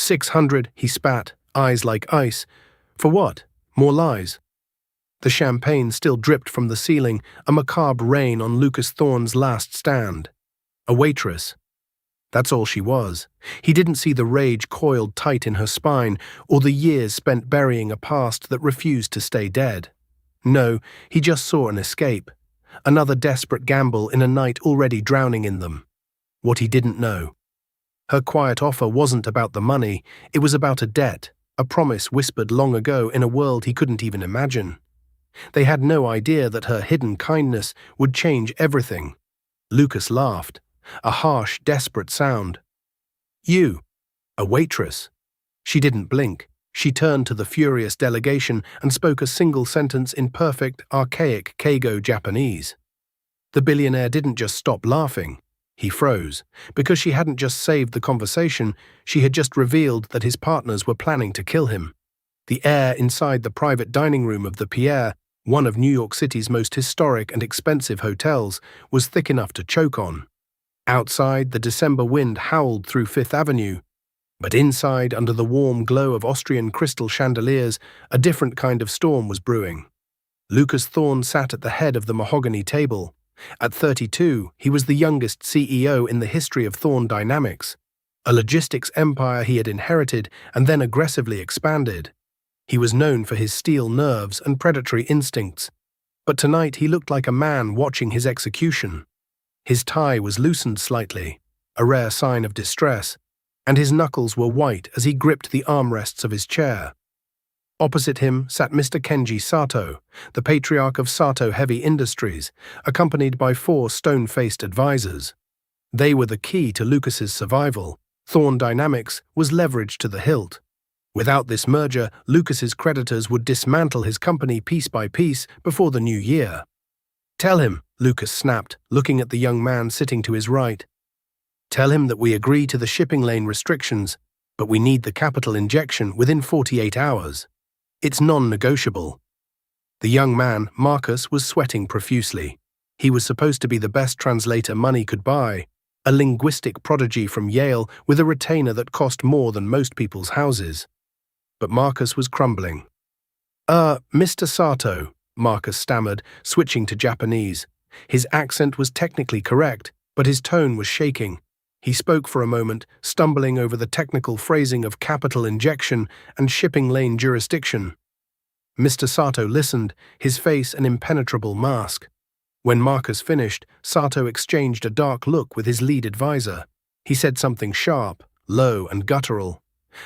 600, he spat, eyes like ice. For what? More lies. The champagne still dripped from the ceiling, a macabre rain on Lucas Thorne's last stand. A waitress. That's all she was. He didn't see the rage coiled tight in her spine, or the years spent burying a past that refused to stay dead. No, he just saw an escape. Another desperate gamble in a night already drowning in them. What he didn't know. Her quiet offer wasn't about the money, it was about a debt, a promise whispered long ago in a world he couldn't even imagine. They had no idea that her hidden kindness would change everything. Lucas laughed, a harsh, desperate sound. You, a waitress. She didn't blink. She turned to the furious delegation and spoke a single sentence in perfect, archaic Keigo Japanese. The billionaire didn't just stop laughing. He froze, because she hadn't just saved the conversation, she had just revealed that his partners were planning to kill him. The air inside the private dining room of the Pierre, one of New York City's most historic and expensive hotels, was thick enough to choke on. Outside, the December wind howled through Fifth Avenue, but inside, under the warm glow of Austrian crystal chandeliers, a different kind of storm was brewing. Lucas Thorne sat at the head of the mahogany table. At 32, he was the youngest CEO in the history of Thorne Dynamics, a logistics empire he had inherited and then aggressively expanded. He was known for his steel nerves and predatory instincts, but tonight he looked like a man watching his execution. His tie was loosened slightly, a rare sign of distress, and his knuckles were white as he gripped the armrests of his chair. Opposite him sat Mr. Kenji Sato, the patriarch of Sato Heavy Industries, accompanied by 4 stone-faced advisors. They were the key to Lucas's survival. Thorne Dynamics was leveraged to the hilt. Without this merger, Lucas's creditors would dismantle his company piece by piece before the new year. "Tell him," Lucas snapped, looking at the young man sitting to his right. "Tell him that we agree to the shipping lane restrictions, but we need the capital injection within 48 hours. It's non-negotiable." The young man, Marcus, was sweating profusely. He was supposed to be the best translator money could buy, a linguistic prodigy from Yale with a retainer that cost more than most people's houses. But Marcus was crumbling. Mr. Sato," Marcus stammered, switching to Japanese. His accent was technically correct, but his tone was shaking. He spoke for a moment, stumbling over the technical phrasing of capital injection and shipping lane jurisdiction. Mr. Sato listened, his face an impenetrable mask. When Marcus finished, Sato exchanged a dark look with his lead advisor. He said something sharp, low and guttural.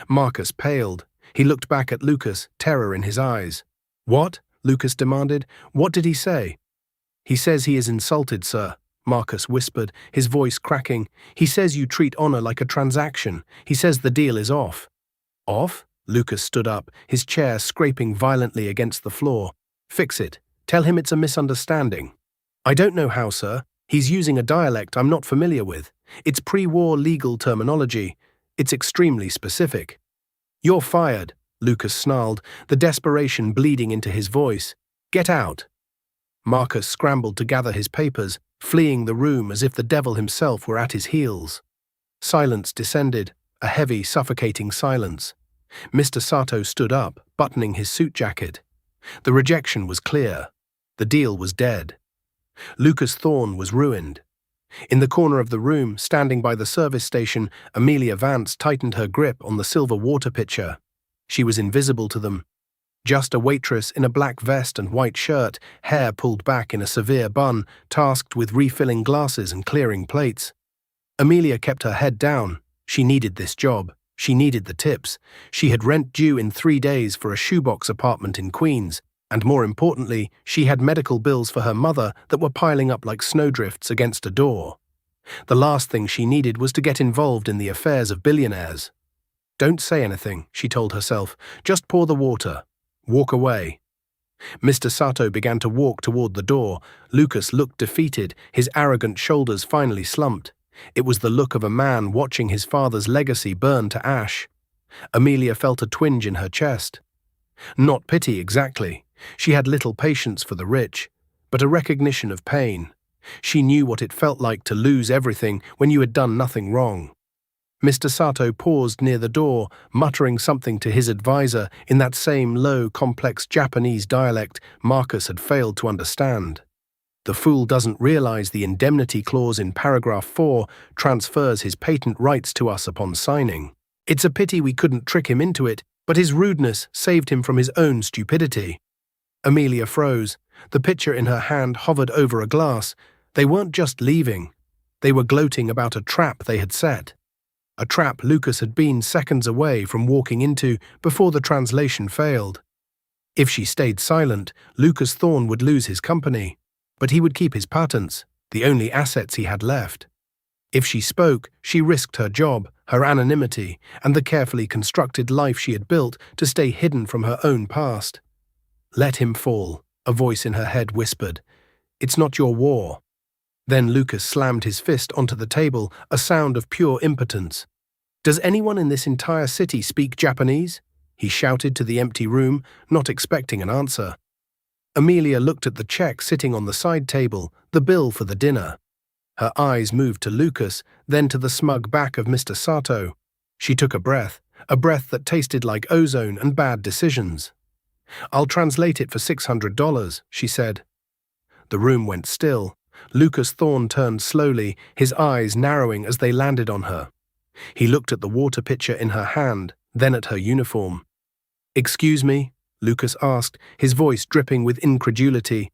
Marcus paled. He looked back at Lucas, terror in his eyes. "What?" Lucas demanded. "What did he say?" "He says he is insulted, sir," Marcus whispered, his voice cracking. "He says you treat honor like a transaction. He says the deal is off." "Off?" Lucas stood up, his chair scraping violently against the floor. "Fix it. Tell him it's a misunderstanding." "I don't know how, sir. He's using a dialect I'm not familiar with. It's pre-war legal terminology. It's extremely specific." "You're fired," Lucas snarled, the desperation bleeding into his voice. "Get out." Marcus scrambled to gather his papers, fleeing the room as if the devil himself were at his heels. Silence descended, a heavy, suffocating silence. Mr. Sato stood up, buttoning his suit jacket. The rejection was clear. The deal was dead. Lucas Thorne was ruined. In the corner of the room, standing by the service station, Amelia Vance tightened her grip on the silver water pitcher. She was invisible to them. Just a waitress in a black vest and white shirt, hair pulled back in a severe bun, tasked with refilling glasses and clearing plates. Amelia kept her head down. She needed this job. She needed the tips. She had rent due in 3 days for a shoebox apartment in Queens, and more importantly, she had medical bills for her mother that were piling up like snowdrifts against a door. The last thing she needed was to get involved in the affairs of billionaires. "Don't say anything," she told herself. "Just pour the water. Walk away." Mr. Sato began to walk toward the door. Lucas looked defeated, his arrogant shoulders finally slumped. It was the look of a man watching his father's legacy burn to ash. Amelia felt a twinge in her chest. Not pity exactly. She had little patience for the rich, but a recognition of pain. She knew what it felt like to lose everything when you had done nothing wrong. Mr. Sato paused near the door, muttering something to his advisor in that same low, complex Japanese dialect Marcus had failed to understand. The fool doesn't realize the indemnity clause in paragraph 4 transfers his patent rights to us upon signing. It's a pity we couldn't trick him into it, but his rudeness saved him from his own stupidity. Amelia froze. The pitcher in her hand hovered over a glass. They weren't just leaving. They were gloating about a trap they had set. A trap Lucas had been seconds away from walking into before the translation failed. If she stayed silent, Lucas Thorne would lose his company, but he would keep his patents, the only assets he had left. If she spoke, she risked her job, her anonymity, and the carefully constructed life she had built to stay hidden from her own past. "Let him fall," a voice in her head whispered. "It's not your war." Then Lucas slammed his fist onto the table, a sound of pure impotence. "Does anyone in this entire city speak Japanese?" he shouted to the empty room, not expecting an answer. Amelia looked at the check sitting on the side table, the bill for the dinner. Her eyes moved to Lucas, then to the smug back of Mr. Sato. She took a breath that tasted like ozone and bad decisions. "I'll translate it for $600, she said. The room went still. Lucas Thorne turned slowly, his eyes narrowing as they landed on her. He looked at the water pitcher in her hand, then at her uniform. "Excuse me?" Lucas asked, his voice dripping with incredulity.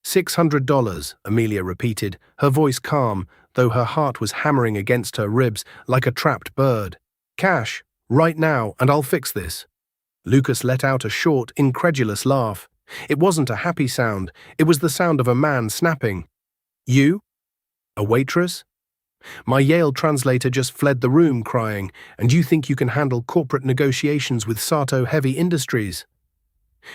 $600, Amelia repeated, her voice calm, though her heart was hammering against her ribs like a trapped bird. "Cash, right now, and I'll fix this." Lucas let out a short, incredulous laugh. It wasn't a happy sound, it was the sound of a man snapping. "You? A waitress? My Yale translator just fled the room crying, and you think you can handle corporate negotiations with Sato Heavy Industries?"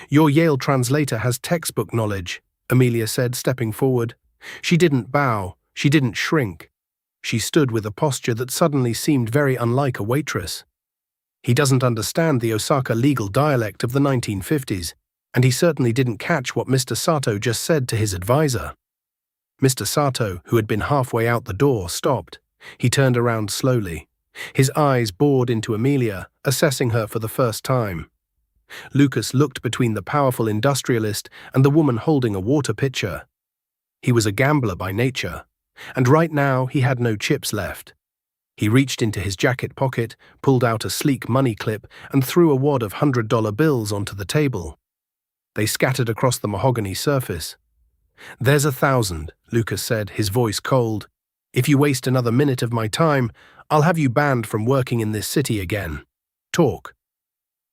"Your Yale translator has textbook knowledge," Amelia said, stepping forward. She didn't bow, she didn't shrink. She stood with a posture that suddenly seemed very unlike a waitress. He doesn't understand the Osaka legal dialect of the 1950s, and he certainly didn't catch what Mr. Sato just said to his advisor. Mr. Sato, who had been halfway out the door, stopped. He turned around slowly. His eyes bored into Amelia, assessing her for the first time. Lucas looked between the powerful industrialist and the woman holding a water pitcher. He was a gambler by nature, and right now he had no chips left. He reached into his jacket pocket, pulled out a sleek money clip, and threw a wad of $100 bills onto the table. They scattered across the mahogany surface. "There's 1,000, Lucas said, his voice cold. "If you waste another minute of my time, I'll have you banned from working in this city again. Talk."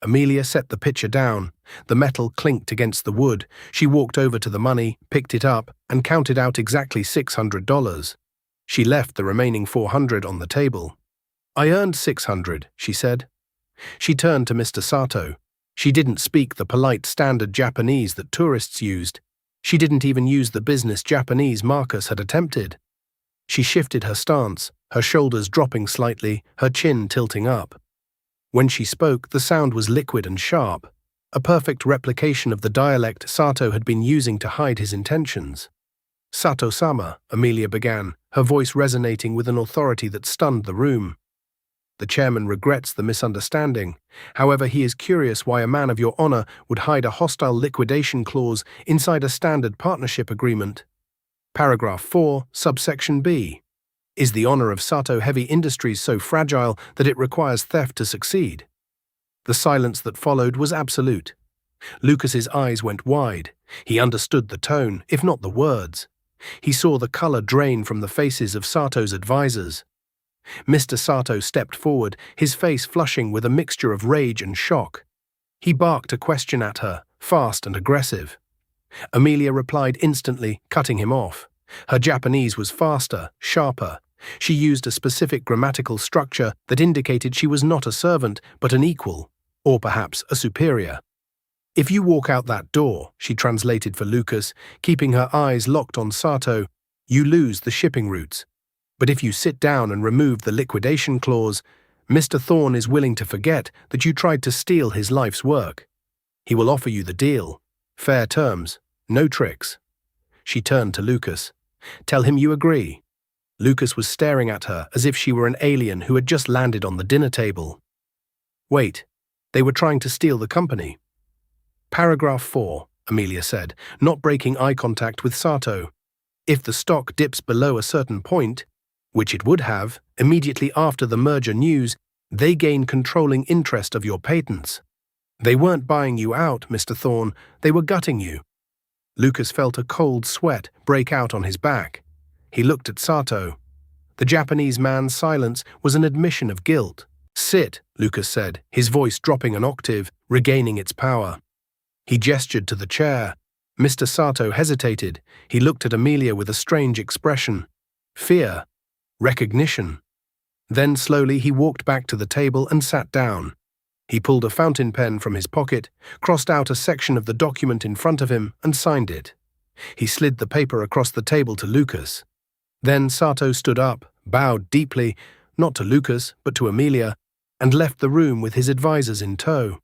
Amelia set the pitcher down. The metal clinked against the wood. She walked over to the money, picked it up, and counted out exactly $600. She left the remaining $400 on the table. "I earned $600, she said. She turned to Mr. Sato. She didn't speak the polite standard Japanese that tourists used. She didn't even use the business Japanese Marcus had attempted. She shifted her stance, her shoulders dropping slightly, her chin tilting up. When she spoke, the sound was liquid and sharp, a perfect replication of the dialect Sato had been using to hide his intentions. "Sato-sama," Amelia began, her voice resonating with an authority that stunned the room. "The chairman regrets the misunderstanding. However, he is curious why a man of your honor would hide a hostile liquidation clause inside a standard partnership agreement. Paragraph 4, subsection B. Is the honor of Sato Heavy Industries so fragile that it requires theft to succeed?" The silence that followed was absolute. Lucas's eyes went wide. He understood the tone, if not the words. He saw the color drain from the faces of Sato's advisors. Mr. Sato stepped forward, his face flushing with a mixture of rage and shock. He barked a question at her, fast and aggressive. Amelia replied instantly, cutting him off. Her Japanese was faster, sharper. She used a specific grammatical structure that indicated she was not a servant, but an equal, or perhaps a superior. "If you walk out that door," she translated for Lucas, keeping her eyes locked on Sato, "you lose the shipping routes. But if you sit down and remove the liquidation clause, Mr. Thorne is willing to forget that you tried to steal his life's work. He will offer you the deal. Fair terms, no tricks." She turned to Lucas. "Tell him you agree." Lucas was staring at her as if she were an alien who had just landed on the dinner table. Wait, they were trying to steal the company. Paragraph 4, Amelia said, not breaking eye contact with Sato. If the stock dips below a certain point, which it would have, immediately after the merger news, they gain controlling interest of your patents. They weren't buying you out, Mr. Thorne, they were gutting you. Lucas felt a cold sweat break out on his back. He looked at Sato. The Japanese man's silence was an admission of guilt. Sit, Lucas said, his voice dropping an octave, regaining its power. He gestured to the chair. Mr. Sato hesitated. He looked at Amelia with a strange expression. Fear. Recognition. Then slowly he walked back to the table and sat down. He pulled a fountain pen from his pocket, crossed out a section of the document in front of him, and signed it. He slid the paper across the table to Lucas. Then Sato stood up, bowed deeply, not to Lucas, but to Amelia, and left the room with his advisors in tow.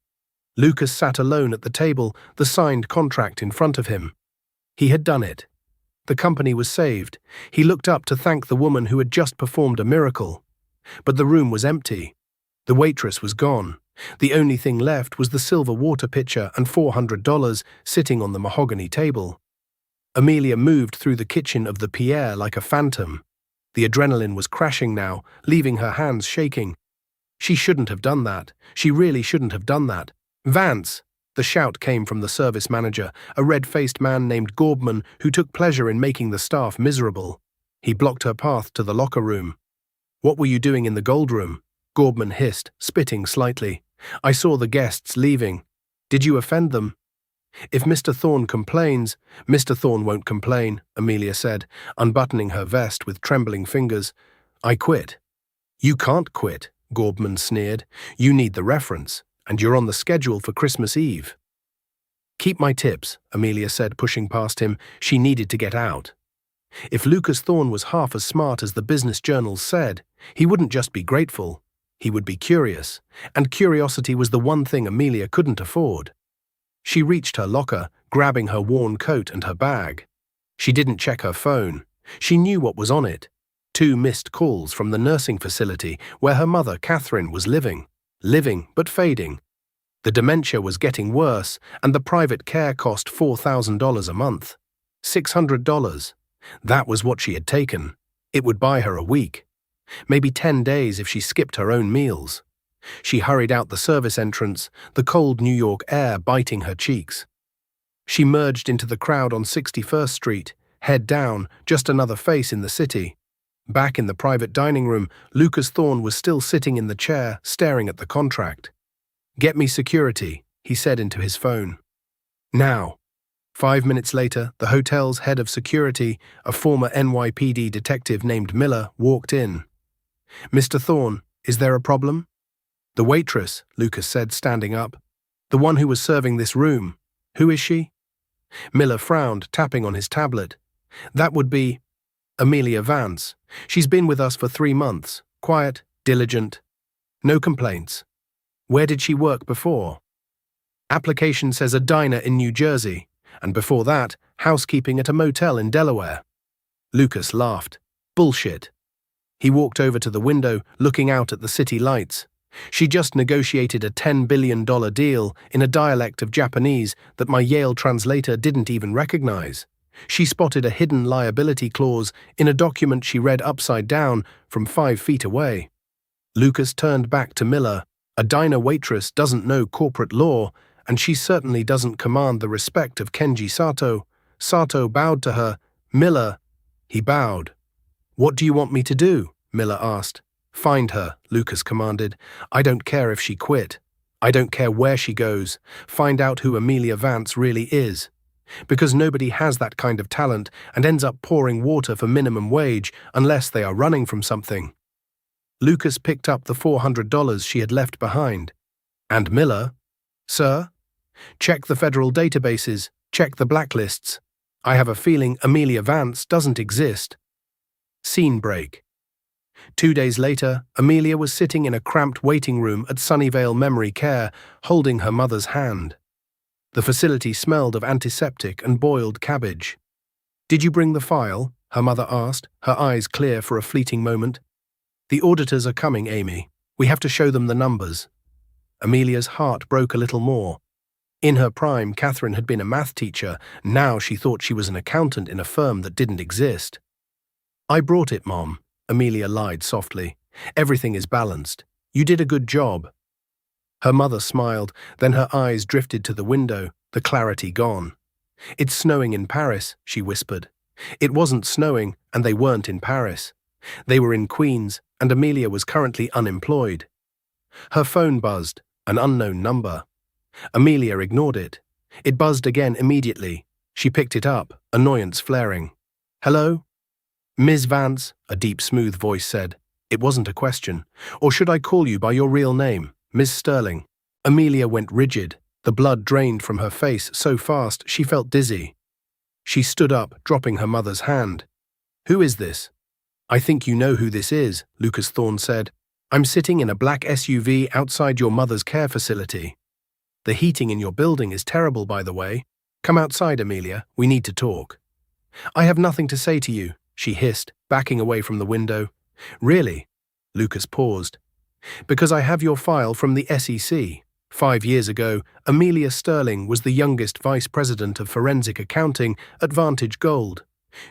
Lucas sat alone at the table, the signed contract in front of him. He had done it. The company was saved. He looked up to thank the woman who had just performed a miracle. But the room was empty. The waitress was gone. The only thing left was the silver water pitcher and $400 sitting on the mahogany table. Amelia moved through the kitchen of the Pierre like a phantom. The adrenaline was crashing now, leaving her hands shaking. She shouldn't have done that. She really shouldn't have done that. Vance! The shout came from the service manager, a red-faced man named Gorbman who took pleasure in making the staff miserable. He blocked her path to the locker room. What were you doing in the gold room? Gorbman hissed, spitting slightly. I saw the guests leaving. Did you offend them? If Mr. Thorne complains, Mr. Thorne won't complain, Amelia said, unbuttoning her vest with trembling fingers. I quit. You can't quit, Gorbman sneered. You need the reference, and you're on the schedule for Christmas Eve. Keep my tips, Amelia said, pushing past him. She needed to get out. If Lucas Thorne was half as smart as the business journals said, he wouldn't just be grateful. He would be curious, and curiosity was the one thing Amelia couldn't afford. She reached her locker, grabbing her worn coat and her bag. She didn't check her phone. She knew what was on it. 2 missed calls from the nursing facility where her mother, Catherine, was living. Living, but fading. The dementia was getting worse, and the private care cost $4,000 a month. $600. That was what she had taken. It would buy her a week. Maybe 10 days if she skipped her own meals. She hurried out the service entrance, the cold New York air biting her cheeks. She merged into the crowd on 61st Street, head down, just another face in the city. Back in the private dining room, Lucas Thorne was still sitting in the chair, staring at the contract. Get me security, he said into his phone. Now. 5 minutes later, the hotel's head of security, a former NYPD detective named Miller, walked in. Mr. Thorne, is there a problem? The waitress, Lucas said, standing up. The one who was serving this room. Who is she? Miller frowned, tapping on his tablet. That would be Amelia Vance. She's been with us for 3 months. Quiet, diligent. No complaints. Where did she work before? Application says a diner in New Jersey, and before that, housekeeping at a motel in Delaware. Lucas laughed. Bullshit. He walked over to the window, looking out at the city lights. She just negotiated a $10 billion deal in a dialect of Japanese that my Yale translator didn't even recognize. She spotted a hidden liability clause in a document she read upside down from 5 feet away. Lucas turned back to Miller. A diner waitress doesn't know corporate law, and she certainly doesn't command the respect of Kenji Sato. Sato bowed to her. Miller. He bowed. What do you want me to do? Miller asked. Find her, Lucas commanded. I don't care if she quit. I don't care where she goes. Find out who Amelia Vance really is. Because nobody has that kind of talent and ends up pouring water for minimum wage unless they are running from something. Lucas picked up the $400 she had left behind. And Miller? Sir? Check the federal databases. Check the blacklists. I have a feeling Amelia Vance doesn't exist. Scene break. 2 days later, Amelia was sitting in a cramped waiting room at Sunnyvale Memory Care, holding her mother's hand. The facility smelled of antiseptic and boiled cabbage. Did you bring the file? her mother asked, her eyes clear for a fleeting moment. The auditors are coming, Amy. We have to show them the numbers. Amelia's heart broke a little more. In her prime, Catherine had been a math teacher. Now she thought she was an accountant in a firm that didn't exist. I brought it, Mom, Amelia lied softly. Everything is balanced. You did a good job. Her mother smiled, then her eyes drifted to the window, the clarity gone. It's snowing in Paris, she whispered. It wasn't snowing, and they weren't in Paris. They were in Queens, and Amelia was currently unemployed. Her phone buzzed, an unknown number. Amelia ignored it. It buzzed again immediately. She picked it up, annoyance flaring. Hello? Ms. Vance, a deep, smooth voice said. It wasn't a question. Or should I call you by your real name, Miss Sterling? Amelia went rigid. The blood drained from her face so fast she felt dizzy. She stood up, dropping her mother's hand. Who is this? I think you know who this is, Lucas Thorne said. I'm sitting in a black SUV outside your mother's care facility. The heating in your building is terrible, by the way. Come outside, Amelia. We need to talk. I have nothing to say to you, she hissed, backing away from the window. Really? Lucas paused. Because I have your file from the SEC. 5 years ago, Amelia Sterling was the youngest vice president of forensic accounting at Vantage Gold.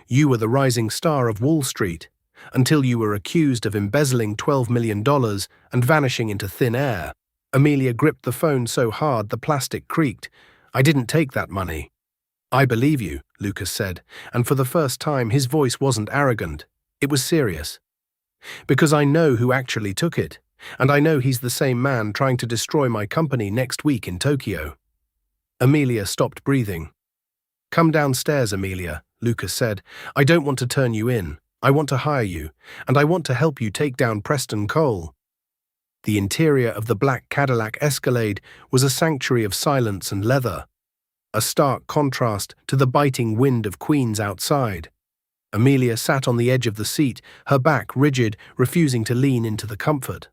You were the rising star of Wall Street, until you were accused of embezzling $12 million and vanishing into thin air. Amelia gripped the phone so hard the plastic creaked. I didn't take that money. I believe you, Lucas said, and for the first time his voice wasn't arrogant. It was serious. Because I know who actually took it. And I know he's the same man trying to destroy my company next week in Tokyo. Amelia stopped breathing. Come downstairs, Amelia, Lucas said. I don't want to turn you in. I want to hire you, and I want to help you take down Preston Cole. The interior of the black Cadillac Escalade was a sanctuary of silence and leather, a stark contrast to the biting wind of Queens outside. Amelia sat on the edge of the seat, her back rigid, refusing to lean into the comfort.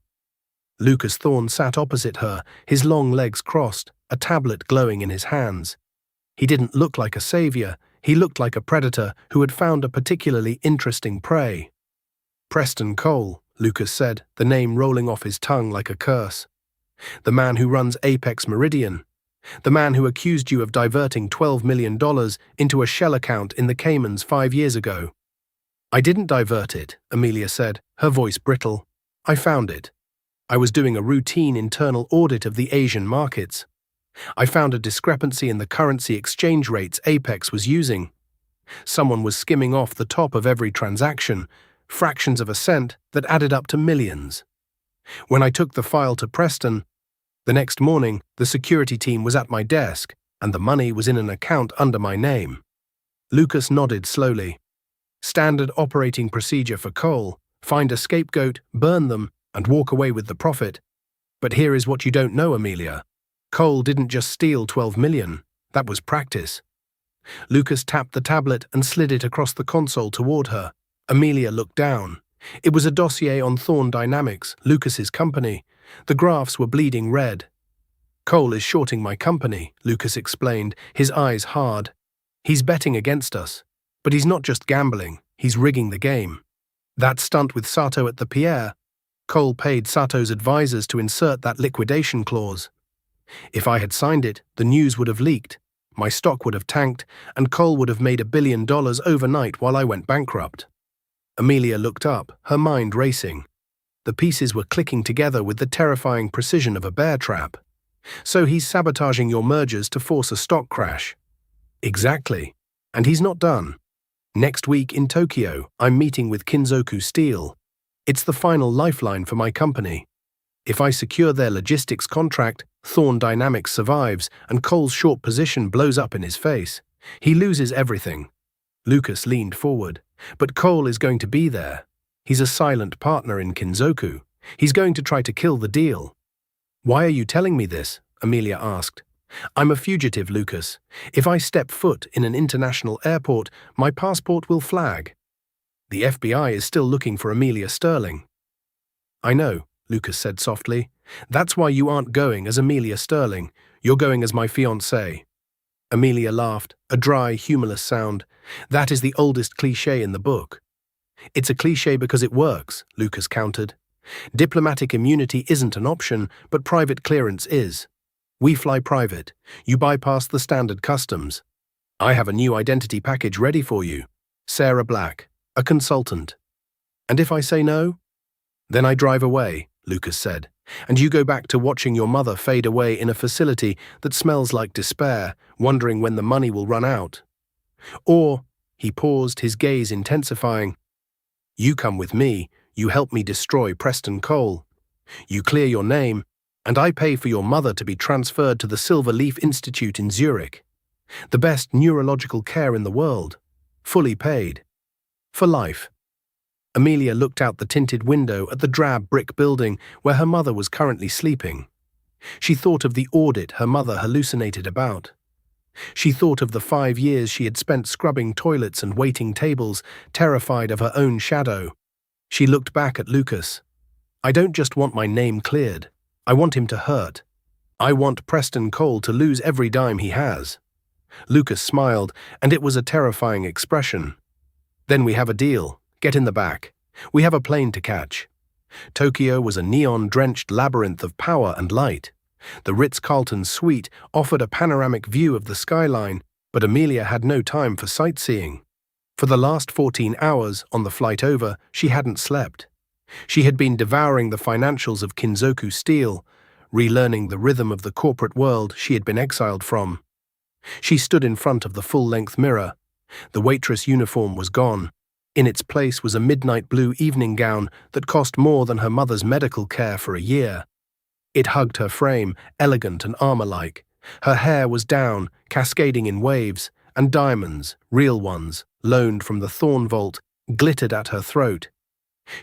Lucas Thorne sat opposite her, his long legs crossed, a tablet glowing in his hands. He didn't look like a savior, he looked like a predator who had found a particularly interesting prey. Preston Cole, Lucas said, the name rolling off his tongue like a curse. The man who runs Apex Meridian. The man who accused you of diverting $12 million into a shell account in the Caymans 5 years ago. I didn't divert it, Amelia said, her voice brittle. I found it. I was doing a routine internal audit of the Asian markets. I found a discrepancy in the currency exchange rates Apex was using. Someone was skimming off the top of every transaction, fractions of a cent that added up to millions. When I took the file to Preston, the next morning, the security team was at my desk, and the money was in an account under my name. Lucas nodded slowly. Standard operating procedure for Cole: find a scapegoat, burn them, and walk away with the profit. But here is what you don't know, Amelia. Cole didn't just steal $12 million. That was practice. Lucas tapped the tablet and slid it across the console toward her. Amelia looked down. It was a dossier on Thorne Dynamics, Lucas's company. The graphs were bleeding red. Cole is shorting my company, Lucas explained, his eyes hard. He's betting against us. But he's not just gambling, he's rigging the game. That stunt with Sato at the Pierre. Cole paid Sato's advisors to insert that liquidation clause. If I had signed it, the news would have leaked, my stock would have tanked, and Cole would have made $1 billion overnight while I went bankrupt. Amelia looked up, her mind racing. The pieces were clicking together with the terrifying precision of a bear trap. So he's sabotaging your mergers to force a stock crash. Exactly. And he's not done. Next week in Tokyo, I'm meeting with Kinzoku Steel. It's the final lifeline for my company. If I secure their logistics contract, Thorne Dynamics survives and Cole's short position blows up in his face. He loses everything. Lucas leaned forward. But Cole is going to be there. He's a silent partner in Kinzoku. He's going to try to kill the deal. Why are you telling me this? Amelia asked. I'm a fugitive, Lucas. If I step foot in an international airport, my passport will flag. The FBI is still looking for Amelia Sterling. I know, Lucas said softly. That's why you aren't going as Amelia Sterling. You're going as my fiancée. Amelia laughed, a dry, humorless sound. That is the oldest cliché in the book. It's a cliché because it works, Lucas countered. Diplomatic immunity isn't an option, but private clearance is. We fly private. You bypass the standard customs. I have a new identity package ready for you. Sarah Black, a consultant. And if I say no? Then I drive away, Lucas said, and you go back to watching your mother fade away in a facility that smells like despair, wondering when the money will run out. Or, he paused, his gaze intensifying, you come with me, you help me destroy Preston Cole. You clear your name, and I pay for your mother to be transferred to the Silver Leaf Institute in Zurich. The best neurological care in the world. Fully paid. For life. Amelia looked out the tinted window at the drab brick building where her mother was currently sleeping. She thought of the audit her mother hallucinated about. She thought of the 5 years she had spent scrubbing toilets and waiting tables, terrified of her own shadow. She looked back at Lucas. I don't just want my name cleared. I want him to hurt. I want Preston Cole to lose every dime he has. Lucas smiled, and it was a terrifying expression. Then we have a deal. Get in the back. We have a plane to catch. Tokyo was a neon-drenched labyrinth of power and light. The Ritz-Carlton suite offered a panoramic view of the skyline, but Amelia had no time for sightseeing. For the last 14 hours on the flight over, she hadn't slept. She had been devouring the financials of Kinzoku Steel, relearning the rhythm of the corporate world she had been exiled from. She stood in front of the full-length mirror. The waitress uniform was gone. In its place was a midnight blue evening gown that cost more than her mother's medical care for a year. It hugged her frame, elegant and armor-like. Her hair was down, cascading in waves, and diamonds, real ones, loaned from the Thorn Vault, glittered at her throat.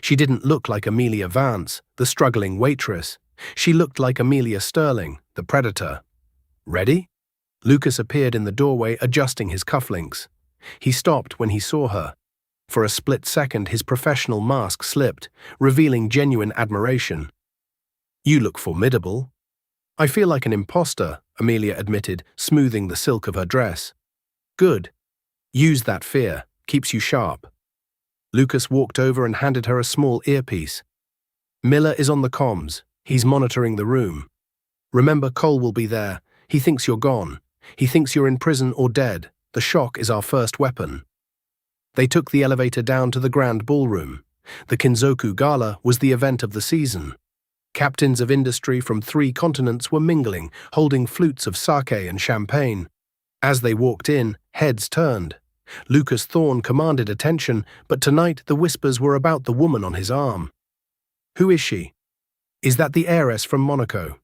She didn't look like Amelia Vance, the struggling waitress. She looked like Amelia Sterling, the predator. Ready? Lucas appeared in the doorway, adjusting his cufflinks. He stopped when he saw her. For a split second, his professional mask slipped, revealing genuine admiration. You look formidable. I feel like an imposter, Amelia admitted, smoothing the silk of her dress. Good. Use that fear. Keeps you sharp. Lucas walked over and handed her a small earpiece. Miller is on the comms. He's monitoring the room. Remember, Cole will be there. He thinks you're gone. He thinks you're in prison or dead. The shock is our first weapon. They took the elevator down to the grand ballroom. The Kinzoku Gala was the event of the season. Captains of industry from 3 continents were mingling, holding flutes of sake and champagne. As they walked in, heads turned. Lucas Thorne commanded attention, but tonight the whispers were about the woman on his arm. Who is she? Is that the heiress from Monaco?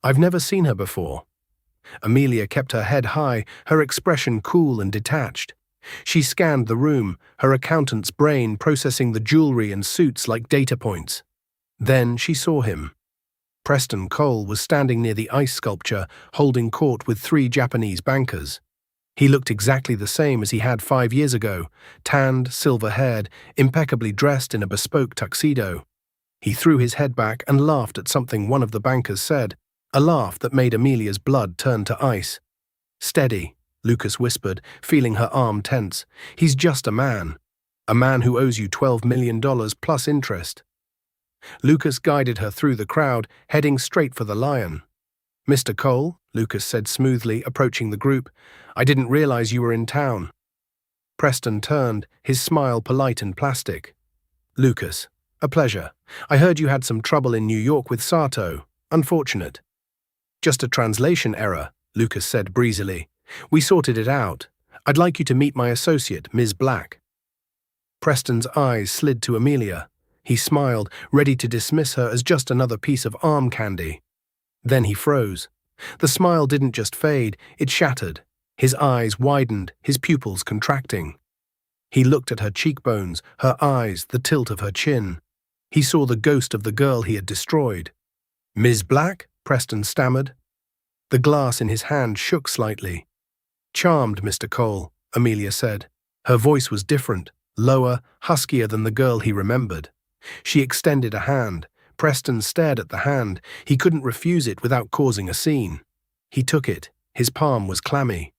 I've never seen her before. Amelia kept her head high, her expression cool and detached. She scanned the room, her accountant's brain processing the jewelry and suits like data points. Then she saw him. Preston Cole was standing near the ice sculpture, holding court with 3 Japanese bankers. He looked exactly the same as he had 5 years ago, tanned, silver-haired, impeccably dressed in a bespoke tuxedo. He threw his head back and laughed at something one of the bankers said, a laugh that made Amelia's blood turn to ice. Steady, Lucas whispered, feeling her arm tense. He's just a man who owes you $12 million plus interest. Lucas guided her through the crowd, heading straight for the lion. Mr. Cole, Lucas said smoothly, approaching the group, I didn't realize you were in town. Preston turned, his smile polite and plastic. Lucas, a pleasure. I heard you had some trouble in New York with Sato. Unfortunate. Just a translation error, Lucas said breezily. We sorted it out. I'd like you to meet my associate, Ms. Black. Preston's eyes slid to Amelia. He smiled, ready to dismiss her as just another piece of arm candy. Then he froze. The smile didn't just fade, it shattered. His eyes widened, his pupils contracting. He looked at her cheekbones, her eyes, the tilt of her chin. He saw the ghost of the girl he had destroyed. Ms. Black? Preston stammered. The glass in his hand shook slightly. Charmed, Mr. Cole, Amelia said. Her voice was different, lower, huskier than the girl he remembered. She extended a hand. Preston stared at the hand. He couldn't refuse it without causing a scene. He took it. His palm was clammy.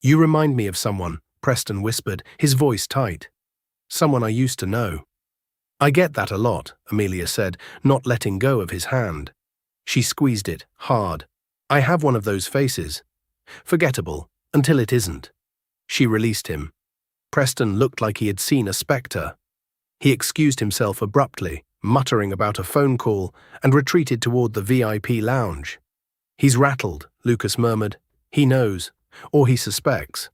You remind me of someone, Preston whispered, his voice tight. Someone I used to know. I get that a lot, Amelia said, not letting go of his hand. She squeezed it, hard. I have one of those faces. Forgettable, until it isn't. She released him. Preston looked like he had seen a spectre. He excused himself abruptly, muttering about a phone call, and retreated toward the VIP lounge. He's rattled, Lucas murmured. He knows, or he suspects.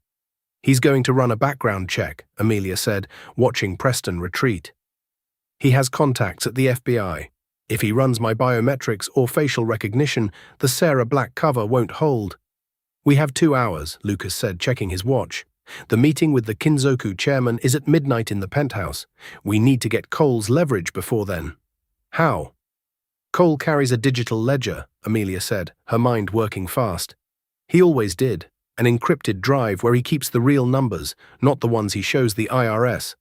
He's going to run a background check, Amelia said, watching Preston retreat. He has contacts at the FBI. If he runs my biometrics or facial recognition, the Sarah Black cover won't hold. We have 2 hours, Lucas said, checking his watch. The meeting with the Kinzoku chairman is at midnight in the penthouse. We need to get Cole's leverage before then. How? Cole carries a digital ledger, Amelia said, her mind working fast. He always did. An encrypted drive where he keeps the real numbers, not the ones he shows the IRS.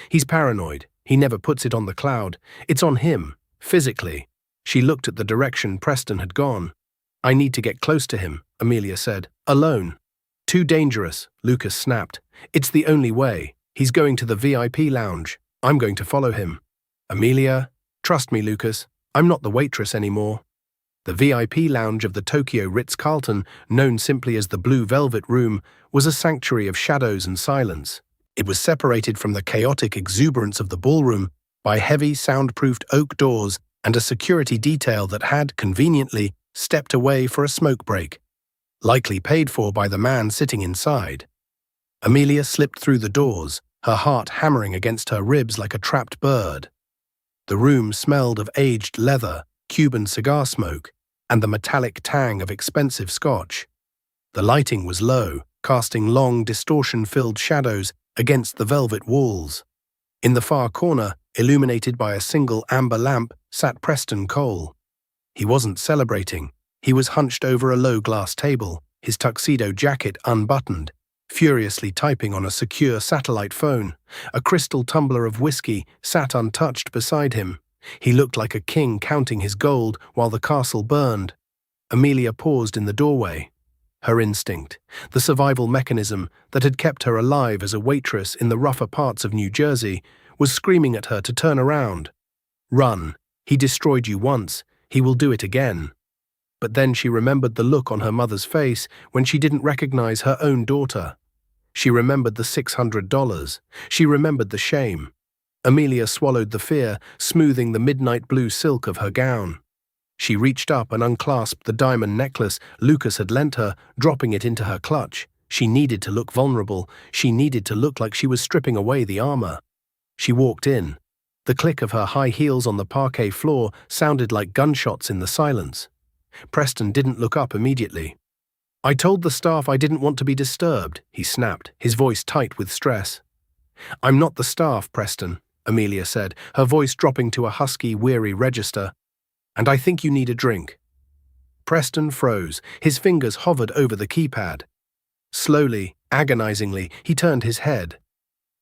He's paranoid. He never puts it on the cloud. It's on him, physically. She looked at the direction Preston had gone. I need to get close to him, Amelia said. Alone. Too dangerous, Lucas snapped. It's the only way. He's going to the VIP lounge. I'm going to follow him. Amelia, trust me, Lucas. I'm not the waitress anymore. The VIP lounge of the Tokyo Ritz-Carlton, known simply as the Blue Velvet Room, was a sanctuary of shadows and silence. It was separated from the chaotic exuberance of the ballroom by heavy, soundproofed oak doors and a security detail that had, conveniently, stepped away for a smoke break, likely paid for by the man sitting inside. Amelia slipped through the doors, her heart hammering against her ribs like a trapped bird. The room smelled of aged leather, Cuban cigar smoke, and the metallic tang of expensive scotch. The lighting was low, casting long, distortion-filled shadows against the velvet walls. In the far corner, illuminated by a single amber lamp, sat Preston Cole. He wasn't celebrating. He was hunched over a low-glass table, his tuxedo jacket unbuttoned, furiously typing on a secure satellite phone. A crystal tumbler of whiskey sat untouched beside him. He looked like a king counting his gold while the castle burned. Amelia paused in the doorway. Her instinct, the survival mechanism that had kept her alive as a waitress in the rougher parts of New Jersey, was screaming at her to turn around. Run. He destroyed you once. He will do it again. But then she remembered the look on her mother's face when she didn't recognize her own daughter. She remembered the $600. She remembered the shame. Amelia swallowed the fear, smoothing the midnight blue silk of her gown. She reached up and unclasped the diamond necklace Lucas had lent her, dropping it into her clutch. She needed to look vulnerable. She needed to look like she was stripping away the armor. She walked in. The click of her high heels on the parquet floor sounded like gunshots in the silence. Preston didn't look up immediately. I told the staff I didn't want to be disturbed, he snapped, his voice tight with stress. I'm not the staff, Preston, Amelia said, her voice dropping to a husky, weary register. And I think you need a drink. Preston froze. His fingers hovered over the keypad. Slowly, agonizingly, he turned his head.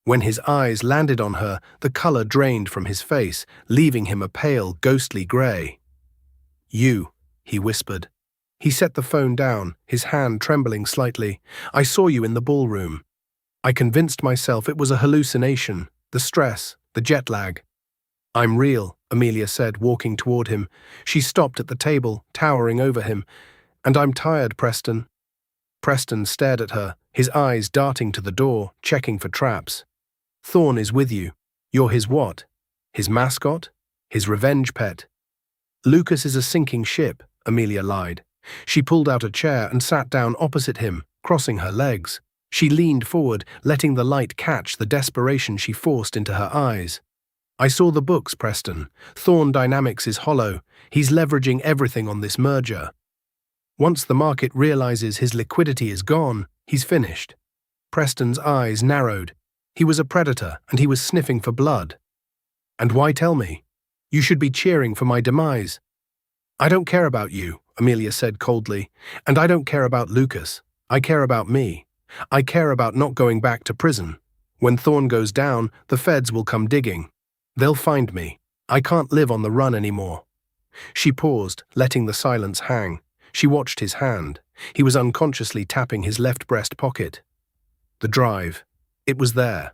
When his eyes landed on her, the color drained from his face, leaving him a pale, ghostly gray. You, he whispered. He set the phone down, his hand trembling slightly. I saw you in the ballroom. I convinced myself it was a hallucination, the stress, the jet lag. I'm real, Amelia said, walking toward him. She stopped at the table, towering over him. And I'm tired, Preston. Preston stared at her, his eyes darting to the door, checking for traps. Thorne is with you. You're his what? His mascot? His revenge pet? Lucas is a sinking ship, Amelia lied. She pulled out a chair and sat down opposite him, crossing her legs. She leaned forward, letting the light catch the desperation she forced into her eyes. I saw the books, Preston. Thorne Dynamics is hollow. He's leveraging everything on this merger. Once the market realizes his liquidity is gone, he's finished. Preston's eyes narrowed. He was a predator, and he was sniffing for blood. And why tell me? You should be cheering for my demise. I don't care about you, Amelia said coldly, and I don't care about Lucas. I care about me. I care about not going back to prison. When Thorne goes down, the feds will come digging. They'll find me. I can't live on the run anymore. She paused, letting the silence hang. She watched his hand. He was unconsciously tapping his left breast pocket. The drive. It was there.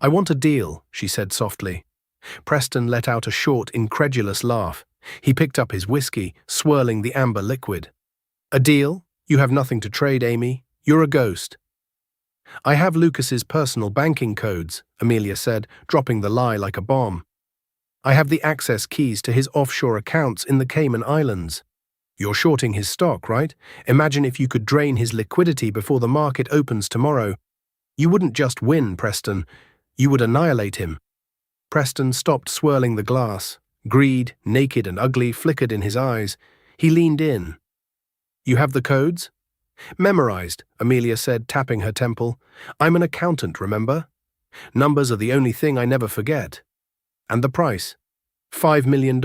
"I want a deal," she said softly. Preston let out a short, incredulous laugh. He picked up his whiskey, swirling the amber liquid. "A deal? You have nothing to trade, Amy. You're a ghost." "I have Lucas's personal banking codes," Amelia said, dropping the lie like a bomb. "I have the access keys to his offshore accounts in the Cayman Islands." "You're shorting his stock, right? Imagine if you could drain his liquidity before the market opens tomorrow. You wouldn't just win, Preston. You would annihilate him." Preston stopped swirling the glass. Greed, naked and ugly, flickered in his eyes. He leaned in. "You have the codes?" "Memorized," Amelia said, tapping her temple. "I'm an accountant, remember? Numbers are the only thing I never forget." "And the price?" $5 million.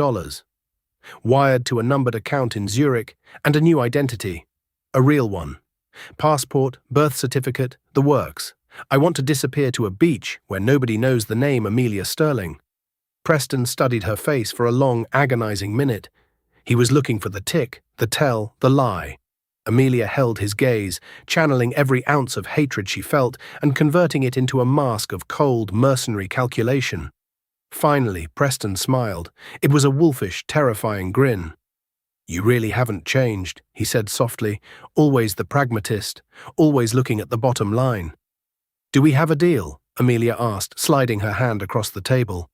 Wired to a numbered account in Zurich, and a new identity. A real one. Passport, birth certificate, the works. "I want to disappear to a beach where nobody knows the name Amelia Sterling." Preston studied her face for a long, agonizing minute. He was looking for the tick, the tell, the lie. Amelia held his gaze, channeling every ounce of hatred she felt and converting it into a mask of cold, mercenary calculation. Finally, Preston smiled. It was a wolfish, terrifying grin. "You really haven't changed," he said softly, always the pragmatist, always looking at the bottom line. "Do we have a deal?" Amelia asked, sliding her hand across the table.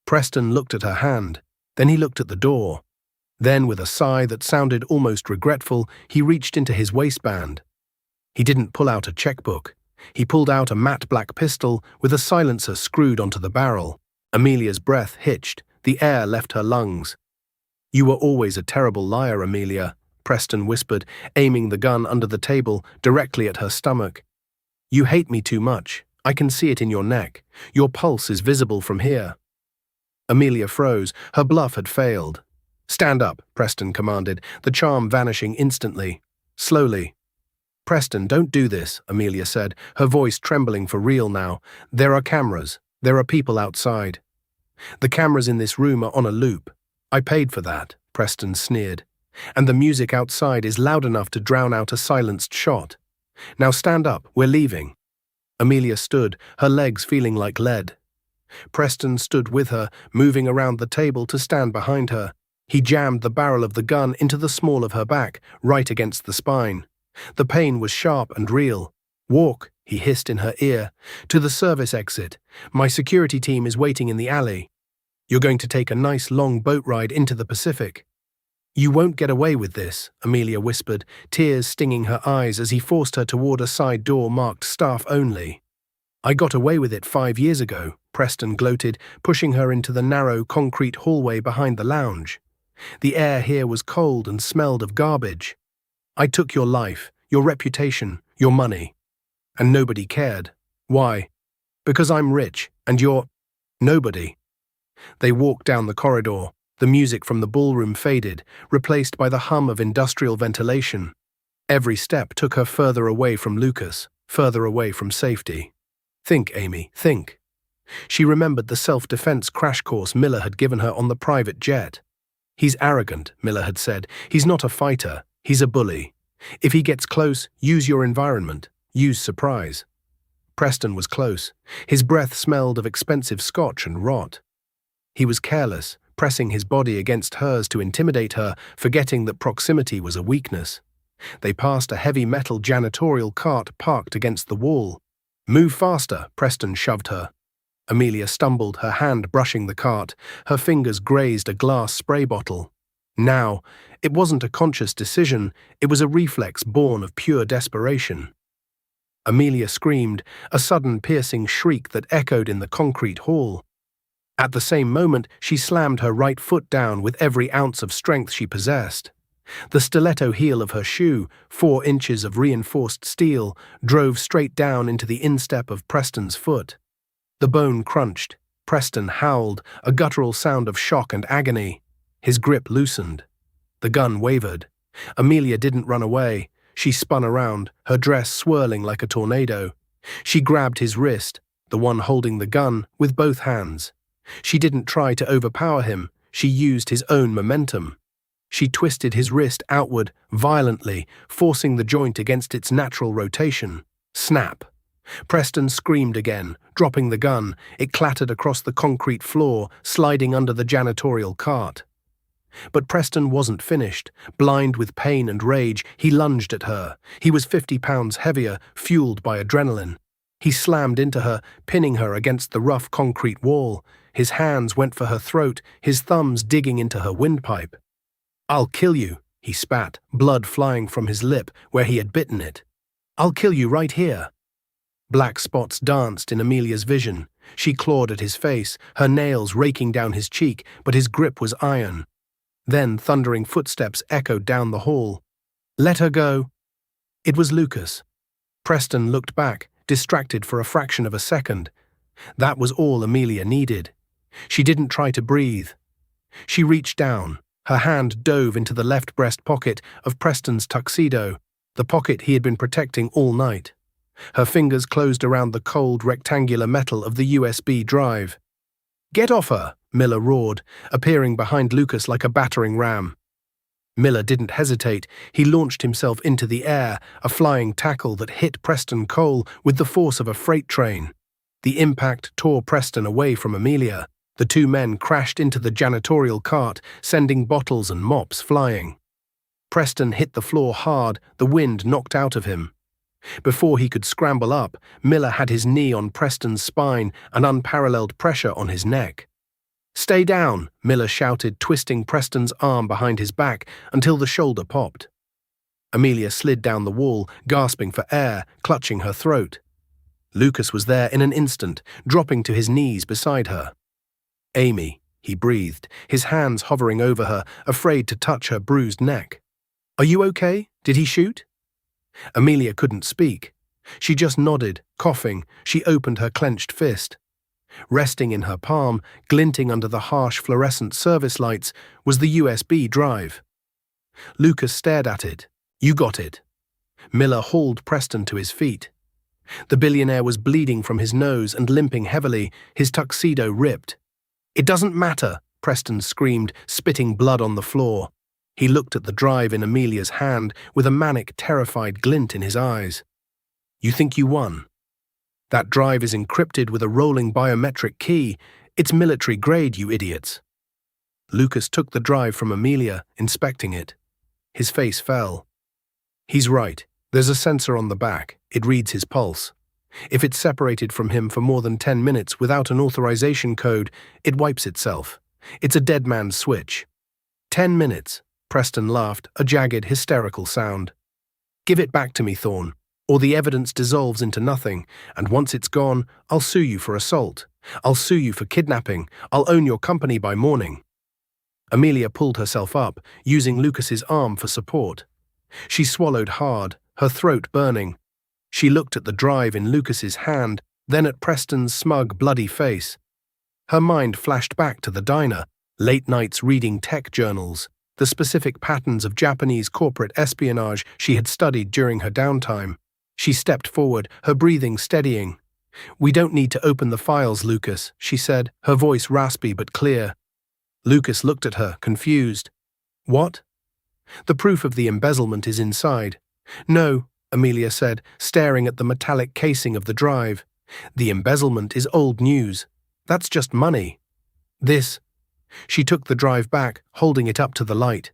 Preston looked at her hand. Then he looked at the door. Then, with a sigh that sounded almost regretful, he reached into his waistband. He didn't pull out a checkbook. He pulled out a matte black pistol with a silencer screwed onto the barrel. Amelia's breath hitched. The air left her lungs. "You were always a terrible liar, Amelia," Preston whispered, aiming the gun under the table, directly at her stomach. "You hate me too much. I can see it in your neck. Your pulse is visible from here." Amelia froze. Her bluff had failed. "Stand up," Preston commanded, the charm vanishing instantly. Slowly. "Preston, don't do this," Amelia said, her voice trembling for real now. "There are cameras. There are people outside." "The cameras in this room are on a loop. I paid for that," Preston sneered. "And the music outside is loud enough to drown out a silenced shot. Now stand up, we're leaving." Amelia stood, her legs feeling like lead. Preston stood with her, moving around the table to stand behind her. He jammed the barrel of the gun into the small of her back, right against the spine. The pain was sharp and real. "Walk," he hissed in her ear, "to the service exit. My security team is waiting in the alley. You're going to take a nice long boat ride into the Pacific." "You won't get away with this," Amelia whispered, tears stinging her eyes as he forced her toward a side door marked staff only. "I got away with it 5 years ago," Preston gloated, pushing her into the narrow concrete hallway behind the lounge. The air here was cold and smelled of garbage. "I took your life, your reputation, your money. And nobody cared. Why? Because I'm rich, and you're nobody." They walked down the corridor. The music from the ballroom faded, replaced by the hum of industrial ventilation. Every step took her further away from Lucas, further away from safety. "Think, Amy, think." She remembered the self-defense crash course Miller had given her on the private jet. "He's arrogant," Miller had said. "He's not a fighter. He's a bully. If he gets close, use your environment. Use surprise." Preston was close. His breath smelled of expensive scotch and rot. He was careless, pressing his body against hers to intimidate her, forgetting that proximity was a weakness. They passed a heavy metal janitorial cart parked against the wall. "Move faster," Preston shoved her. Amelia stumbled, her hand brushing the cart. Her fingers grazed a glass spray bottle. Now, it wasn't a conscious decision, it was a reflex born of pure desperation. Amelia screamed, a sudden piercing shriek that echoed in the concrete hall. At the same moment, she slammed her right foot down with every ounce of strength she possessed. The stiletto heel of her shoe, 4 inches of reinforced steel, drove straight down into the instep of Preston's foot. The bone crunched. Preston howled, a guttural sound of shock and agony. His grip loosened. The gun wavered. Amelia didn't run away. She spun around, her dress swirling like a tornado. She grabbed his wrist, the one holding the gun, with both hands. She didn't try to overpower him. She used his own momentum. She twisted his wrist outward, violently, forcing the joint against its natural rotation. Snap! Preston screamed again, dropping the gun. It clattered across the concrete floor, sliding under the janitorial cart. But Preston wasn't finished. Blind with pain and rage, he lunged at her. He was 50 pounds heavier, fueled by adrenaline. He slammed into her, pinning her against the rough concrete wall. His hands went for her throat, his thumbs digging into her windpipe. "I'll kill you," he spat, blood flying from his lip where he had bitten it. "I'll kill you right here." Black spots danced in Amelia's vision. She clawed at his face, her nails raking down his cheek, but his grip was iron. Then thundering footsteps echoed down the hall. "Let her go." It was Lucas. Preston looked back, distracted for a fraction of a second. That was all Amelia needed. She didn't try to breathe. She reached down. Her hand dove into the left breast pocket of Preston's tuxedo, the pocket he had been protecting all night. Her fingers closed around the cold, rectangular metal of the USB drive. "Get off her!" Miller roared, appearing behind Lucas like a battering ram. Miller didn't hesitate. He launched himself into the air, a flying tackle that hit Preston Cole with the force of a freight train. The impact tore Preston away from Amelia. The two men crashed into the janitorial cart, sending bottles and mops flying. Preston hit the floor hard, the wind knocked out of him. Before he could scramble up, Miller had his knee on Preston's spine and unparalleled pressure on his neck. "Stay down," Miller shouted, twisting Preston's arm behind his back until the shoulder popped. Amelia slid down the wall, gasping for air, clutching her throat. Lucas was there in an instant, dropping to his knees beside her. "Amy," he breathed, his hands hovering over her, afraid to touch her bruised neck. "Are you okay? Did he shoot?" Amelia couldn't speak. She just nodded, coughing. She opened her clenched fist. Resting in her palm, glinting under the harsh fluorescent service lights, was the USB drive. Lucas stared at it. "You got it." Miller hauled Preston to his feet. The billionaire was bleeding from his nose and limping heavily, his tuxedo ripped. "It doesn't matter," Preston screamed, spitting blood on the floor. He looked at the drive in Amelia's hand with a manic, terrified glint in his eyes. "You think you won? That drive is encrypted with a rolling biometric key. It's military grade, you idiots." Lucas took the drive from Amelia, inspecting it. His face fell. "He's right. There's a sensor on the back. It reads his pulse. If it's separated from him for more than 10 minutes without an authorization code, it wipes itself. It's a dead man's switch." 10 minutes, Preston laughed, a jagged, hysterical sound. "Give it back to me, Thorne, or the evidence dissolves into nothing, and once it's gone, I'll sue you for assault. I'll sue you for kidnapping. I'll own your company by morning." Amelia pulled herself up, using Lucas's arm for support. She swallowed hard, her throat burning. She looked at the drive in Lucas's hand, then at Preston's smug, bloody face. Her mind flashed back to the diner, late nights reading tech journals, the specific patterns of Japanese corporate espionage she had studied during her downtime. She stepped forward, her breathing steadying. "We don't need to open the files, Lucas," she said, her voice raspy but clear. Lucas looked at her, confused. "What?" "The proof of the embezzlement is inside." "No," Amelia said, staring at the metallic casing of the drive. "The embezzlement is old news. That's just money. This—" She took the drive back, holding it up to the light.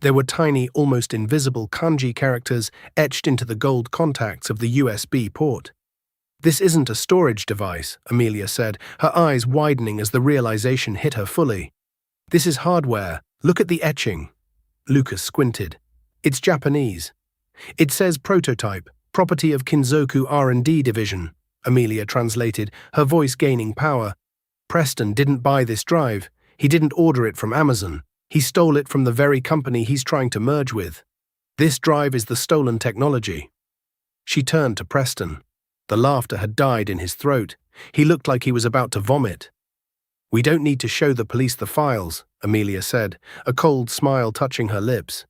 There were tiny, almost invisible kanji characters etched into the gold contacts of the USB port. "This isn't a storage device," Amelia said, her eyes widening as the realization hit her fully. "This is hardware. Look at the etching." Lucas squinted. "It's Japanese. It says prototype, property of Kinzoku R&D division," Amelia translated, her voice gaining power. "Preston didn't buy this drive. He didn't order it from Amazon. He stole it from the very company he's trying to merge with. This drive is the stolen technology." She turned to Preston. The laughter had died in his throat. He looked like he was about to vomit. "We don't need to show the police the files," Amelia said, a cold smile touching her lips.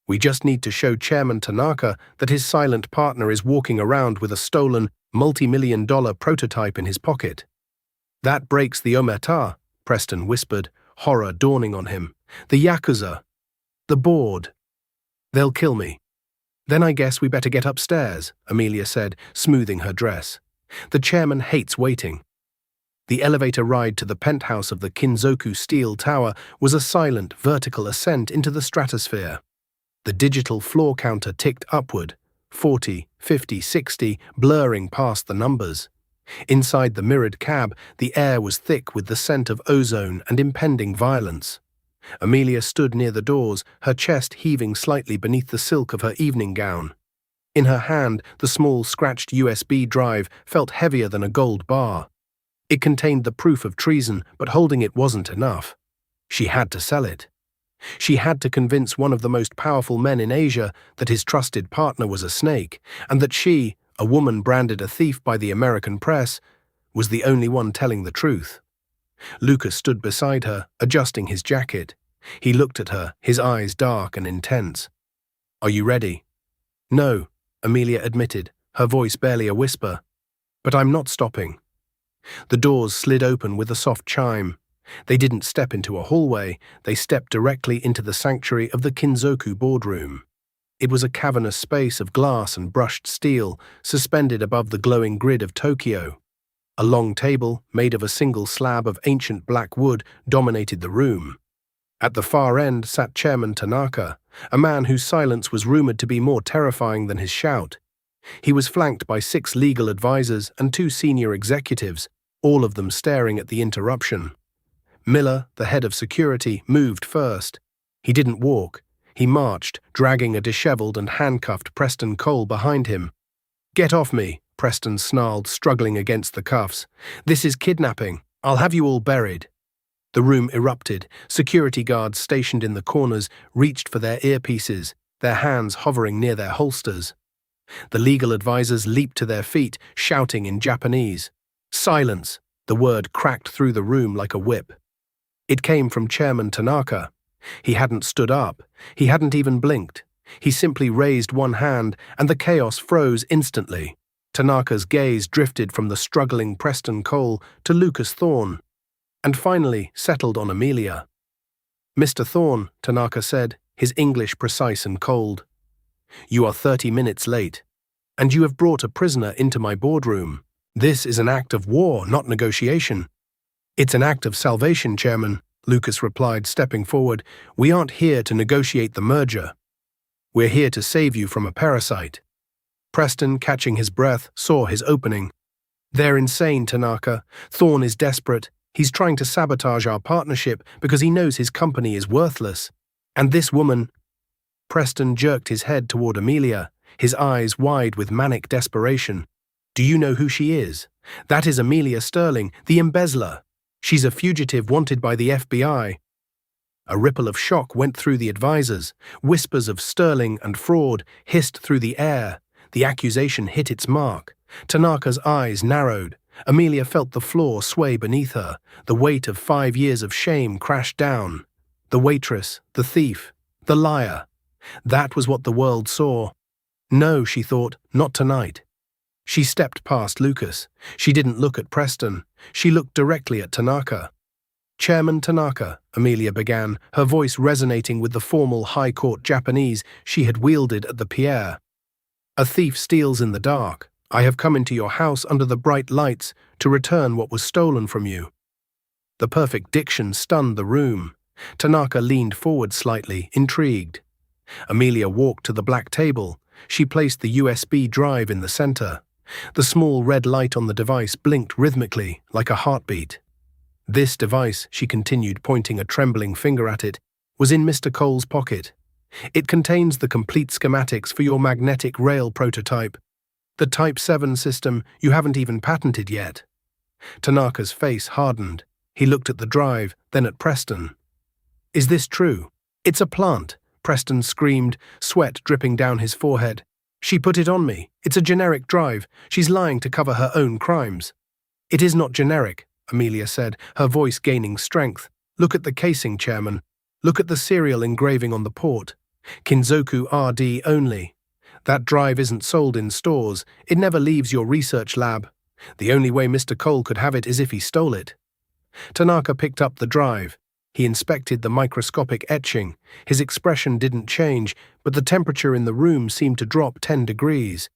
"We just need to show Chairman Tanaka that his silent partner is walking around with a stolen, multi-million-dollar prototype in his pocket." "That breaks the omerta," Preston whispered, horror dawning on him. "The Yakuza. The board. They'll kill me." Then I guess we better get upstairs, Amelia said, smoothing her dress. The chairman hates waiting. The elevator ride to the penthouse of the Kinzoku Steel Tower was a silent, vertical ascent into the stratosphere. The digital floor counter ticked upward, 40, 50, 60, blurring past the numbers. Inside the mirrored cab, the air was thick with the scent of ozone and impending violence. Amelia stood near the doors, her chest heaving slightly beneath the silk of her evening gown. In her hand, the small, scratched USB drive felt heavier than a gold bar. It contained the proof of treason, but holding it wasn't enough. She had to sell it. She had to convince one of the most powerful men in Asia that his trusted partner was a snake, and that she, a woman branded a thief by the American press, was the only one telling the truth. Lucas stood beside her, adjusting his jacket. He looked at her, his eyes dark and intense. "Are you ready?" "No," Amelia admitted, her voice barely a whisper. "But I'm not stopping." The doors slid open with a soft chime. They didn't step into a hallway, they stepped directly into the sanctuary of the Kinzoku boardroom. It was a cavernous space of glass and brushed steel, suspended above the glowing grid of Tokyo. A long table, made of a single slab of ancient black wood, dominated the room. At the far end sat Chairman Tanaka, a man whose silence was rumored to be more terrifying than his shout. He was flanked by 6 legal advisors and 2 senior executives, all of them staring at the interruption. Miller, the head of security, moved first. He didn't walk. He marched, dragging a disheveled and handcuffed Preston Cole behind him. "Get off me," Preston snarled, struggling against the cuffs. "This is kidnapping. I'll have you all buried." The room erupted. Security guards stationed in the corners reached for their earpieces, their hands hovering near their holsters. The legal advisors leaped to their feet, shouting in Japanese. "Silence!" The word cracked through the room like a whip. It came from Chairman Tanaka. He hadn't stood up. He hadn't even blinked. He simply raised one hand, and the chaos froze instantly. Tanaka's gaze drifted from the struggling Preston Cole to Lucas Thorne, and finally settled on Amelia. "Mr. Thorne," Tanaka said, his English precise and cold. "You are 30 minutes late, and you have brought a prisoner into my boardroom. This is an act of war, not negotiation." "It's an act of salvation, Chairman," Lucas replied, stepping forward. "We aren't here to negotiate the merger. We're here to save you from a parasite." Preston, catching his breath, saw his opening. "They're insane, Tanaka. Thorne is desperate. He's trying to sabotage our partnership because he knows his company is worthless. And this woman—" Preston jerked his head toward Amelia, his eyes wide with manic desperation. "Do you know who she is? That is Amelia Sterling, the embezzler. She's a fugitive wanted by the FBI." A ripple of shock went through the advisors. Whispers of Sterling and fraud hissed through the air. The accusation hit its mark. Tanaka's eyes narrowed. Amelia felt the floor sway beneath her. The weight of 5 years of shame crashed down. The waitress, the thief, the liar. That was what the world saw. No, she thought, not tonight. She stepped past Lucas. She didn't look at Preston. She looked directly at Tanaka. "Chairman Tanaka," Amelia began, her voice resonating with the formal high court Japanese she had wielded at the Pierre. "A thief steals in the dark. I have come into your house under the bright lights to return what was stolen from you." The perfect diction stunned the room. Tanaka leaned forward slightly, intrigued. Amelia walked to the black table. She placed the USB drive in the center. The small red light on the device blinked rhythmically, like a heartbeat. "This device," she continued, pointing a trembling finger at it, "was in Mr. Cole's pocket. It contains the complete schematics for your magnetic rail prototype. The Type 7 system you haven't even patented yet." Tanaka's face hardened. He looked at the drive, then at Preston. "Is this true?" "It's a plant," Preston screamed, sweat dripping down his forehead. "She put it on me. It's a generic drive. She's lying to cover her own crimes." "It is not generic," Amelia said, her voice gaining strength. "Look at the casing, Chairman. Look at the serial engraving on the port. Kinzoku RD only. That drive isn't sold in stores. It never leaves your research lab. The only way Mr. Cole could have it is if he stole it." Tanaka picked up the drive. He inspected the microscopic etching. His expression didn't change, but the temperature in the room seemed to drop 10 degrees.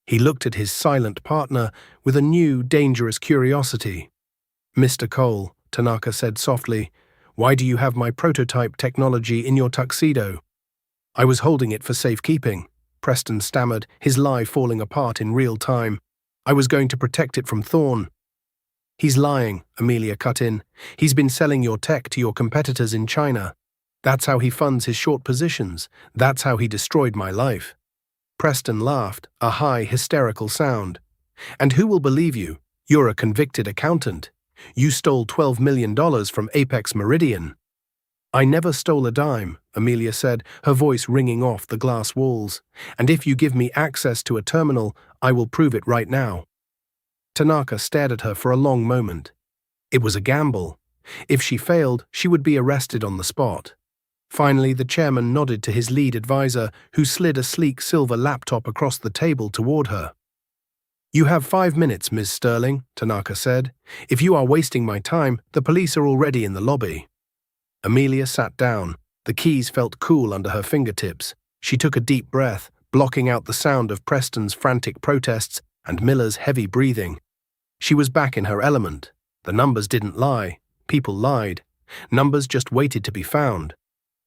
He looked at his silent partner with a new, dangerous curiosity. "Mr. Cole," Tanaka said softly, "why do you have my prototype technology in your tuxedo?" "I was holding it for safekeeping," Preston stammered, his lie falling apart in real time. "I was going to protect it from Thorne." "He's lying," Amelia cut in. "He's been selling your tech to your competitors in China. That's how he funds his short positions. That's how he destroyed my life." Preston laughed, a high, hysterical sound. "And who will believe you? You're a convicted accountant. You stole $12 million from Apex Meridian." "I never stole a dime," Amelia said, her voice ringing off the glass walls. "And if you give me access to a terminal, I will prove it right now." Tanaka stared at her for a long moment. It was a gamble. If she failed, she would be arrested on the spot. Finally, the chairman nodded to his lead advisor, who slid a sleek silver laptop across the table toward her. "You have 5 minutes, Ms. Sterling," Tanaka said. "If you are wasting my time, the police are already in the lobby." Amelia sat down. The keys felt cool under her fingertips. She took a deep breath, blocking out the sound of Preston's frantic protests and Miller's heavy breathing. She was back in her element. The numbers didn't lie. People lied. Numbers just waited to be found.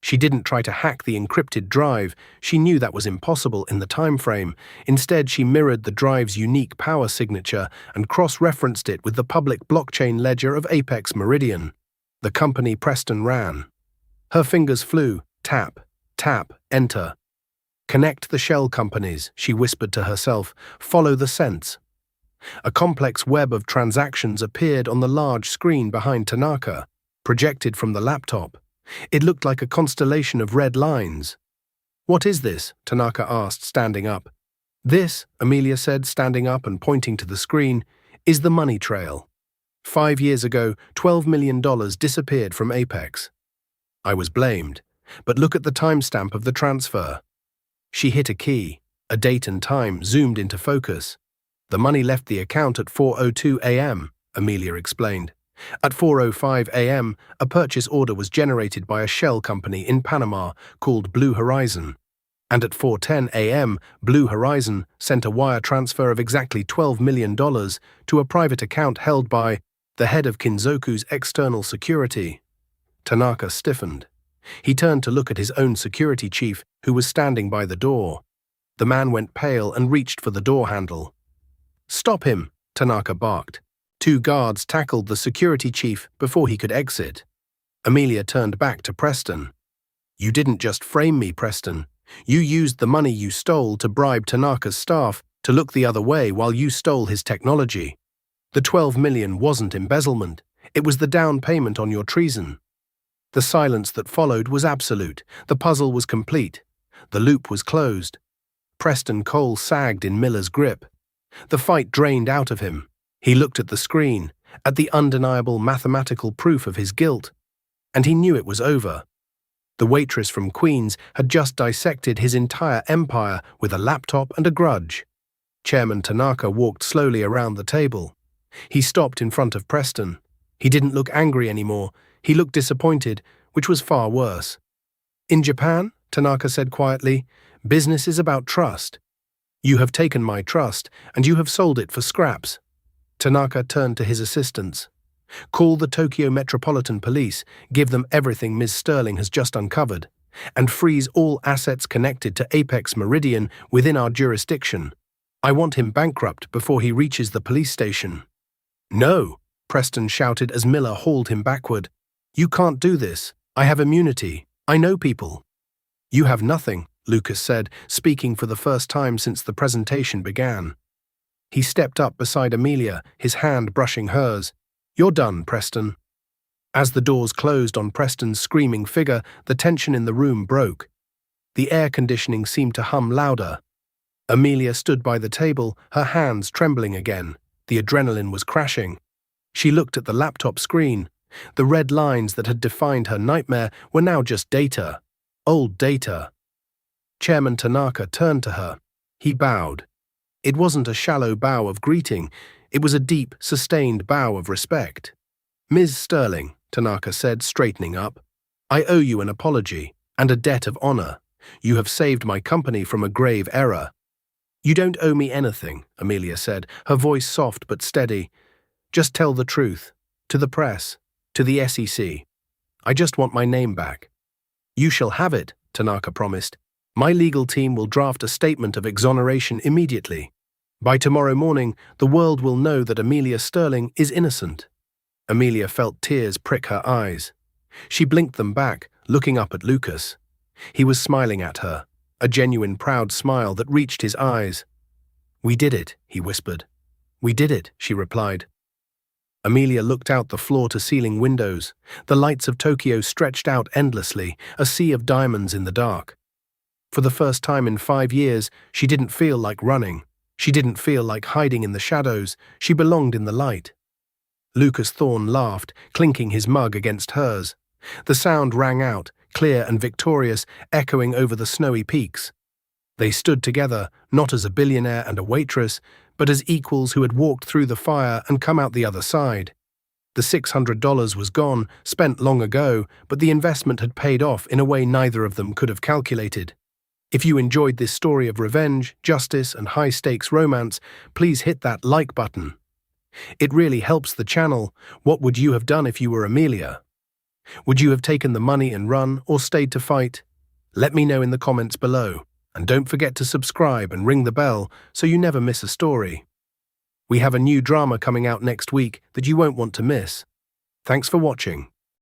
She didn't try to hack the encrypted drive. She knew that was impossible in the time frame. Instead, she mirrored the drive's unique power signature and cross-referenced it with the public blockchain ledger of Apex Meridian, the company Preston ran. Her fingers flew. Tap, tap, enter. "Connect the shell companies," she whispered to herself. "Follow the sense." A complex web of transactions appeared on the large screen behind Tanaka, projected from the laptop. It looked like a constellation of red lines. "What is this?" Tanaka asked, standing up. "This," Amelia said, standing up and pointing to the screen, "is the money trail. 5 years ago, $12 million disappeared from Apex. I was blamed, but look at the timestamp of the transfer." She hit a key. A date and time zoomed into focus. "The money left the account at 4:02 a.m., Amelia explained. At 4:05 a.m., a purchase order was generated by a shell company in Panama called Blue Horizon. And at 4:10 a.m., Blue Horizon sent a wire transfer of exactly $12 million to a private account held by the head of Kinzoku's external security." Tanaka stiffened. He turned to look at his own security chief, who was standing by the door. The man went pale and reached for the door handle. "Stop him," Tanaka barked. 2 guards tackled the security chief before he could exit. Amelia turned back to Preston. "You didn't just frame me, Preston. You used the money you stole to bribe Tanaka's staff to look the other way while you stole his technology. The $12 million wasn't embezzlement. It was the down payment on your treason." The silence that followed was absolute. The puzzle was complete. The loop was closed. Preston Cole sagged in Miller's grip. The fight drained out of him. He looked at the screen, at the undeniable mathematical proof of his guilt, and he knew it was over. The waitress from Queens had just dissected his entire empire with a laptop and a grudge. Chairman Tanaka walked slowly around the table. He stopped in front of Preston. He didn't look angry anymore. He looked disappointed, which was far worse. "In Japan," Tanaka said quietly, "business is about trust. You have taken my trust, and you have sold it for scraps." Tanaka turned to his assistants. "Call the Tokyo Metropolitan Police, give them everything Ms. Sterling has just uncovered, and freeze all assets connected to Apex Meridian within our jurisdiction. I want him bankrupt before he reaches the police station." "No!" Preston shouted as Miller hauled him backward. "You can't do this. I have immunity. I know people." "You have nothing," Lucas said, speaking for the first time since the presentation began. He stepped up beside Amelia, his hand brushing hers. "You're done, Preston." As the doors closed on Preston's screaming figure, the tension in the room broke. The air conditioning seemed to hum louder. Amelia stood by the table, her hands trembling again. The adrenaline was crashing. She looked at the laptop screen. The red lines that had defined her nightmare were now just data. Old data. Chairman Tanaka turned to her. He bowed. It wasn't a shallow bow of greeting. It was a deep, sustained bow of respect. "Ms. Sterling," Tanaka said, straightening up. I owe you an apology and a debt of honor. You have saved my company from a grave error. You don't owe me anything, Amelia said, her voice soft but steady. Just tell the truth. To the press. To the SEC. I just want my name back. You shall have it, Tanaka promised. My legal team will draft a statement of exoneration immediately. By tomorrow morning, the world will know that Amelia Sterling is innocent. Amelia felt tears prick her eyes. She blinked them back, looking up at Lucas. He was smiling at her, a genuine proud smile that reached his eyes. We did it, he whispered. We did it, she replied. Amelia looked out the floor-to-ceiling windows. The lights of Tokyo stretched out endlessly, a sea of diamonds in the dark. For the first time in 5 years, she didn't feel like running. She didn't feel like hiding in the shadows. She belonged in the light. Lucas Thorne laughed, clinking his mug against hers. The sound rang out, clear and victorious, echoing over the snowy peaks. They stood together, not as a billionaire and a waitress, but as equals who had walked through the fire and come out the other side. The $600 was gone, spent long ago, but the investment had paid off in a way neither of them could have calculated. If you enjoyed this story of revenge, justice, and high-stakes romance, please hit that like button. It really helps the channel. What would you have done if you were Amelia? Would you have taken the money and run, or stayed to fight? Let me know in the comments below. And don't forget to subscribe and ring the bell so you never miss a story. We have a new drama coming out next week that you won't want to miss. Thanks for watching.